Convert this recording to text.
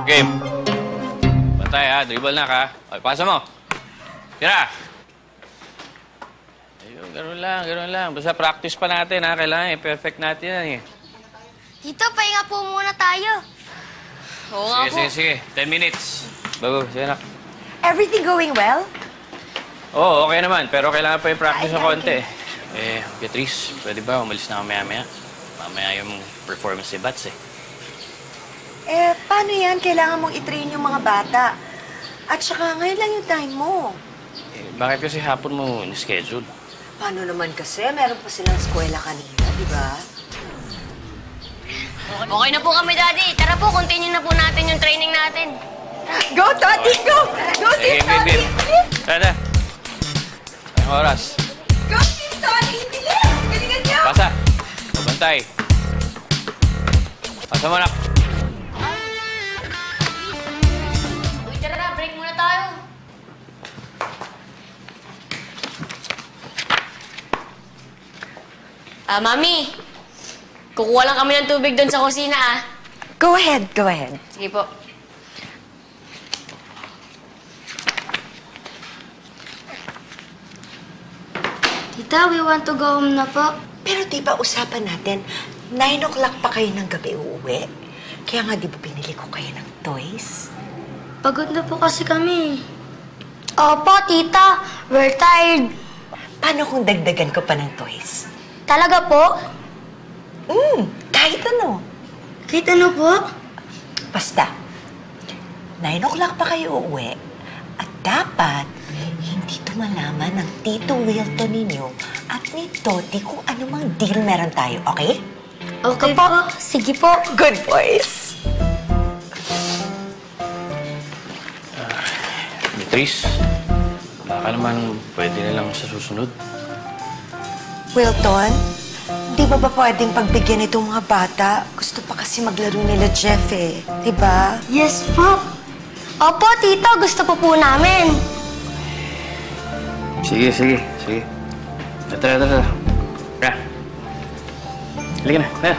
Game. Bantay ha, dribble na ka. Okay, pasa mo. Tira. Ayun, ganun lang. Basta practice pa natin ha. Kailangan perfect natin yan eh. Tito, pahinga po muna tayo. Oo nga po. Sige. 10 minutes. Bago, sige na. Everything going well? Oo, okay naman. Pero kailangan pa yung practice ng konti. Beatrice, pwede ba umalis na mamaya-maya? Mamaya yung performance ni Bats eh. Paano yan? Kailangan mong itrain yung mga bata. At saka ngayon lang yung time mo. Bakit kasi hapon mo ni-schedule? Paano naman kasi? Meron pa silang eskwela kanina, di ba? Okay na po kami, Daddy. Tara po, continue na po natin yung training natin. Go, Tati! Go! Go, Team Tati! Tara. Ang oras. Go, Team Tati! Bilis! Galingan niyo! Pasa. Pabantay. Pasa mo na. Uy, tara, break muna tayo. Mami. Kukuha lang kami ng tubig doon sa kusina, ah. Go ahead, go ahead. Sige po. Tita, we want to go home na po. Pero di ba usapan natin, 9 o'clock pa kayo ng gabi uuwi? Kaya nga di ba pinili ko kayo ng toys? Pagod na po kasi kami. Opo, tita. We're tired. Paano kung dagdagan ko pa ng toys? Talaga po? Kahit ano. Kahit ano po? Basta, 9 o'clock pa kayo uuwi. At dapat, hindi ito malaman ng Tito Wilton ninyo at ni Toti kung anumang deal meron tayo, okay? Okay po. Sige po. Good boys. Beatrice, baka naman pwede na lang sa susunod. Wilton, di ba pwedeng pagbigyan itong mga bata? Gusto pa kasi maglaro nila Jeff eh. Di ba? Yes po. Opo, tito. Gusto po namin. Sige. Tara. Halika na.